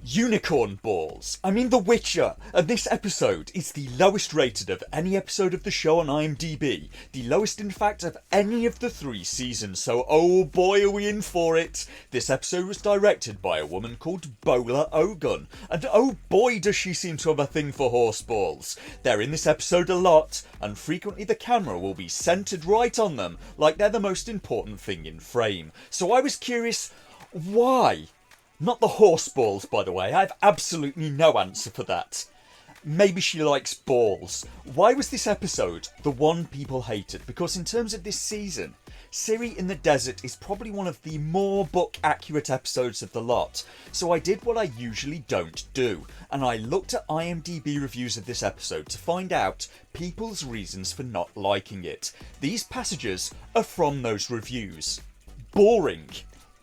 Unicorn balls. I mean The Witcher, and this episode is the lowest rated of any episode of the show on IMDb. The lowest in fact of any of the 3 seasons, so oh boy are we in for it. This episode was directed by a woman called Bola Ogun, and oh boy does she seem to have a thing for horse balls. They're in this episode a lot, and frequently the camera will be centred right on them, like they're the most important thing in frame. So I was curious, why? Not the horse balls, by the way. I have absolutely no answer for that. Maybe she likes balls. Why was this episode the one people hated? Because in terms of this season, Ciri in the Desert is probably one of the more book accurate episodes of the lot. So I did what I usually don't do, and I looked at IMDb reviews of this episode to find out people's reasons for not liking it. These passages are from those reviews. Boring.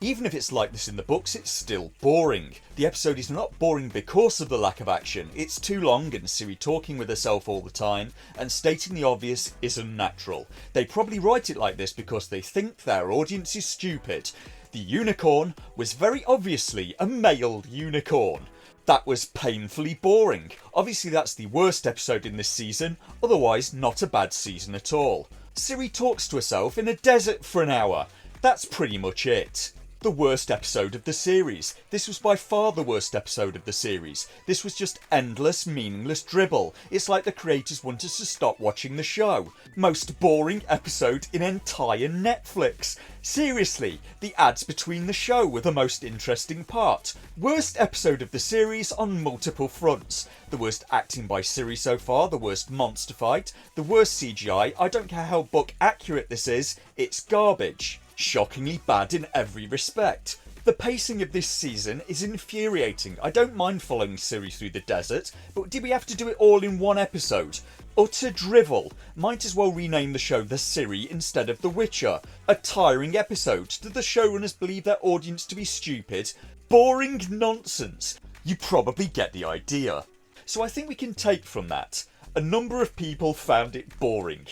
Even if it's like this in the books, it's still boring. The episode is not boring because of the lack of action. It's too long and Ciri talking with herself all the time, and stating the obvious is unnatural. They probably write it like this because they think their audience is stupid. The unicorn was very obviously a male unicorn. That was painfully boring. Obviously that's the worst episode in this season, otherwise not a bad season at all. Ciri talks to herself in a desert for an hour. That's pretty much it. The worst episode of the series. This was by far the worst episode of the series. This was just endless, meaningless dribble. It's like the creators wanted us to stop watching the show. Most boring episode in entire Netflix. Seriously, the ads between the show were the most interesting part. Worst episode of the series on multiple fronts. The worst acting by Ciri so far, the worst monster fight, the worst CGI. I don't care how book accurate this is, it's garbage. Shockingly bad in every respect. The pacing of this season is infuriating. I don't mind following Ciri through the desert, but did we have to do it all in one episode? Utter drivel. Might as well rename the show The Ciri instead of The Witcher. A tiring episode. Do the showrunners believe their audience to be stupid? Boring nonsense. You probably get the idea. So I think we can take from that. A number of people found it boring,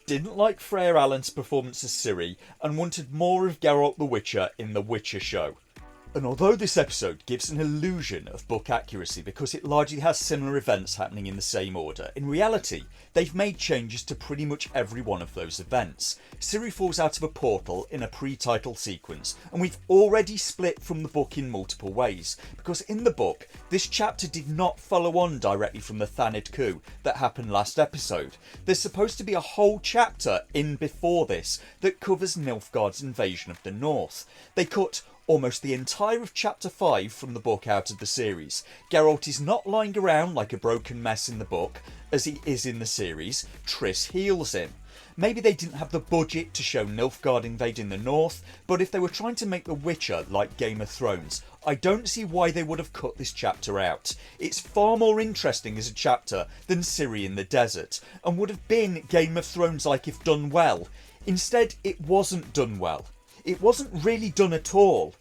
didn't like Freya Allan's performance as Ciri, and wanted more of Geralt the Witcher in The Witcher show. And although this episode gives an illusion of book accuracy because it largely has similar events happening in the same order, in reality they've made changes to pretty much every one of those events. Ciri falls out of a portal in a pre-title sequence, and we've already split from the book in multiple ways, because in the book this chapter did not follow on directly from the Thanid coup that happened last episode. There's supposed to be a whole chapter in before this that covers Nilfgaard's invasion of the North. They cut almost the entire of chapter 5 from the book out of the series. Geralt is not lying around like a broken mess in the book, as he is in the series. Triss heals him. Maybe they didn't have the budget to show Nilfgaard invading the North, but if they were trying to make The Witcher like Game of Thrones, I don't see why they would have cut this chapter out. It's far more interesting as a chapter than Ciri in the Desert, and would have been Game of Thrones like if done well. Instead, it wasn't done well. It wasn't really done at all.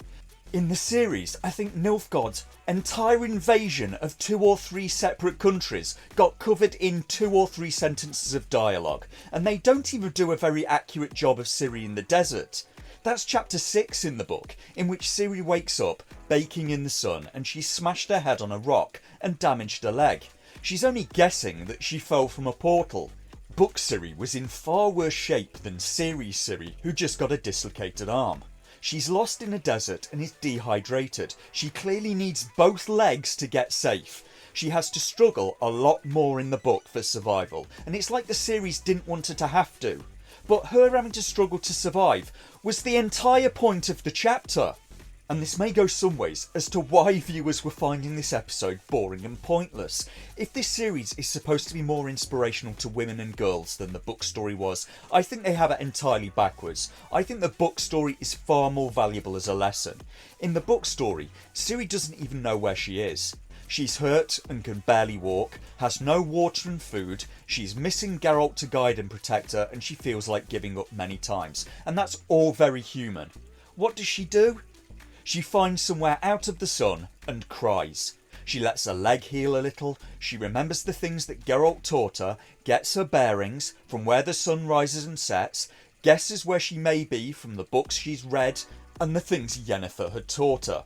In the series, I think Nilfgaard's entire invasion of 2 or 3 separate countries got covered in 2 or 3 sentences of dialogue, and they don't even do a very accurate job of Ciri in the Desert. That's chapter 6 in the book, in which Ciri wakes up baking in the sun and she's smashed her head on a rock and damaged her leg. She's only guessing that she fell from a portal. Book Ciri was in far worse shape than series Ciri, who just got a dislocated arm. She's lost in a desert and is dehydrated. She clearly needs both legs to get safe. She has to struggle a lot more in the book for survival, and it's like the series didn't want her to have to. But her having to struggle to survive was the entire point of the chapter. And this may go some ways as to why viewers were finding this episode boring and pointless. If this series is supposed to be more inspirational to women and girls than the book story was, I think they have it entirely backwards. I think the book story is far more valuable as a lesson. In the book story, Ciri doesn't even know where she is. She's hurt and can barely walk, has no water and food, she's missing Geralt to guide and protect her, and she feels like giving up many times. And that's all very human. What does she do? She finds somewhere out of the sun and cries. She lets her leg heal a little, she remembers the things that Geralt taught her, gets her bearings from where the sun rises and sets, guesses where she may be from the books she's read and the things Yennefer had taught her.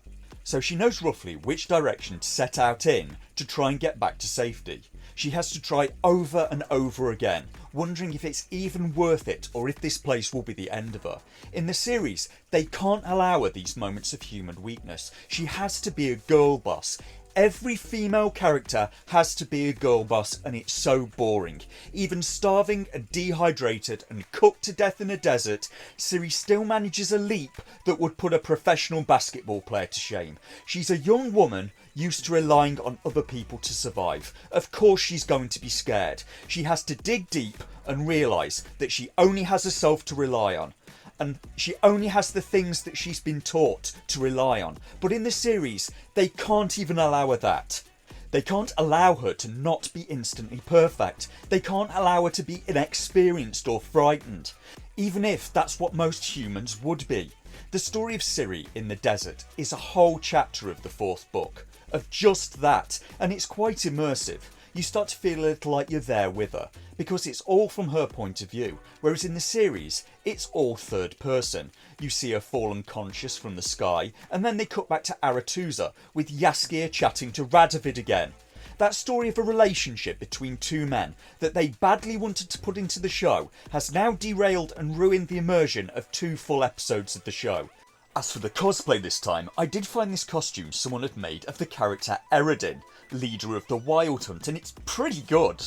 so she knows roughly which direction to set out in to try and get back to safety. She has to try over and over again, wondering if it's even worth it or if this place will be the end of her. In the series, they can't allow her these moments of human weakness. She has to be a girl boss. Every female character has to be a girl boss, and it's so boring. Even starving and dehydrated and cooked to death in a desert, Ciri still manages a leap that would put a professional basketball player to shame. She's a young woman used to relying on other people to survive. Of course she's going to be scared. She has to dig deep and realise that she only has herself to rely on. And she only has the things that she's been taught to rely on. But in the series, they can't even allow her that. They can't allow her to not be instantly perfect. They can't allow her to be inexperienced or frightened, even if that's what most humans would be. The story of Ciri in the desert is a whole chapter of the 4th book, of just that, and it's quite immersive. You start to feel a little like you're there with her, because it's all from her point of view, whereas in the series, it's all third person. You see her fall unconscious from the sky, and then they cut back to Aretusa, with Jaskier chatting to Radovid again. That story of a relationship between two men that they badly wanted to put into the show has now derailed and ruined the immersion of 2 full episodes of the show. As for the cosplay this time, I did find this costume someone had made of the character Eredin, leader of the Wild Hunt, and it's pretty good.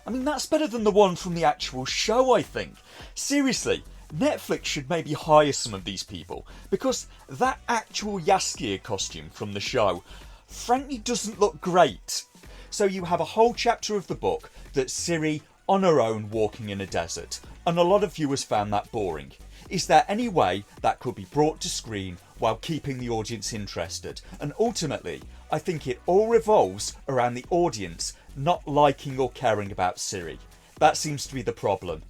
I mean, that's better than the one from the actual show, I think. Seriously, Netflix should maybe hire some of these people, because that actual Jaskier costume from the show frankly doesn't look great. So you have a whole chapter of the book that's Ciri on her own walking in a desert, and a lot of viewers found that boring. Is there any way that could be brought to screen while keeping the audience interested? And ultimately, I think it all revolves around the audience not liking or caring about Ciri. That seems to be the problem.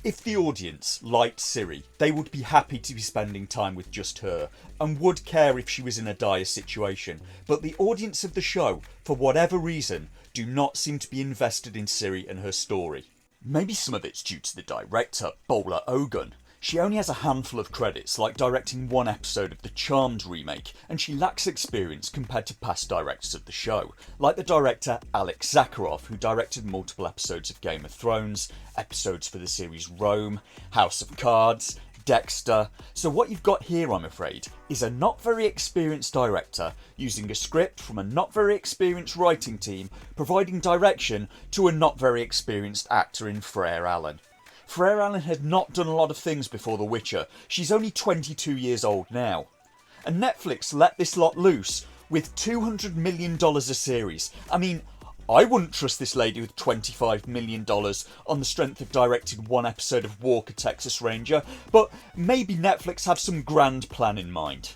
If the audience liked Ciri, they would be happy to be spending time with just her, and would care if she was in a dire situation. But the audience of the show, for whatever reason, do not seem to be invested in Ciri and her story. Maybe some of it's due to the director, Beulah Ogun. She only has a handful of credits, like directing 1 episode of the Charmed remake, and she lacks experience compared to past directors of the show, like the director Alex Zakharov, who directed multiple episodes of Game of Thrones, episodes for the series Rome, House of Cards, Dexter. So what you've got here, I'm afraid, is a not very experienced director using a script from a not very experienced writing team, providing direction to a not very experienced actor in Frere Allen. Frere Allen had not done a lot of things before The Witcher. She's only 22 years old now. And Netflix let this lot loose with $200 million a series. I mean, I wouldn't trust this lady with $25 million on the strength of directing 1 episode of Walker, Texas Ranger, but maybe Netflix have some grand plan in mind.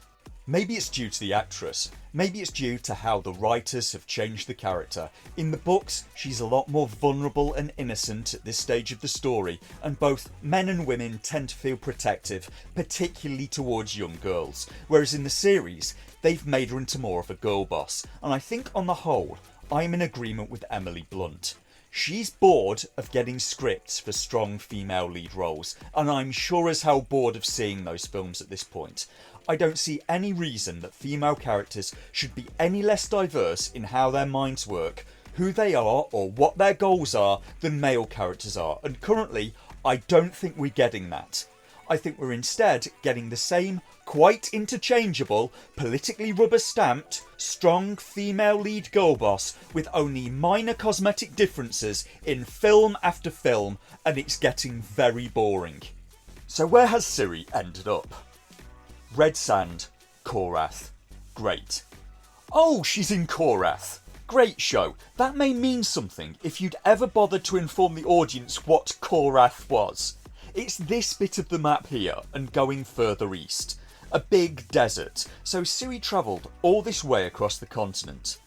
Maybe it's due to the actress. Maybe it's due to how the writers have changed the character. In the books, she's a lot more vulnerable and innocent at this stage of the story, and both men and women tend to feel protective, particularly towards young girls. Whereas in the series, they've made her into more of a girl boss. And I think on the whole, I'm in agreement with Emily Blunt. She's bored of getting scripts for strong female lead roles, and I'm sure as hell bored of seeing those films at this point. I don't see any reason that female characters should be any less diverse in how their minds work, who they are, or what their goals are than male characters are, and currently I don't think we're getting that. I think we're instead getting the same, quite interchangeable, politically rubber-stamped, strong female lead girl boss with only minor cosmetic differences in film after film, and it's getting very boring. So where has Ciri ended up? Red Sand, Korath. Great. Oh, she's in Korath. Great show. That may mean something if you'd ever bothered to inform the audience what Korath was. It's this bit of the map here and going further east. A big desert, so Ciri travelled all this way across the continent.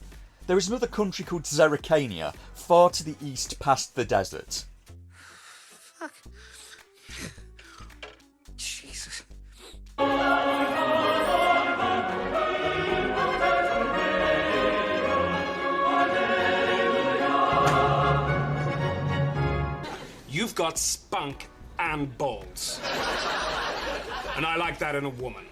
There is another country called Zerrikania, far to the east past the desert. Fuck. Jesus. You've got spunk and balls. And I like that in a woman.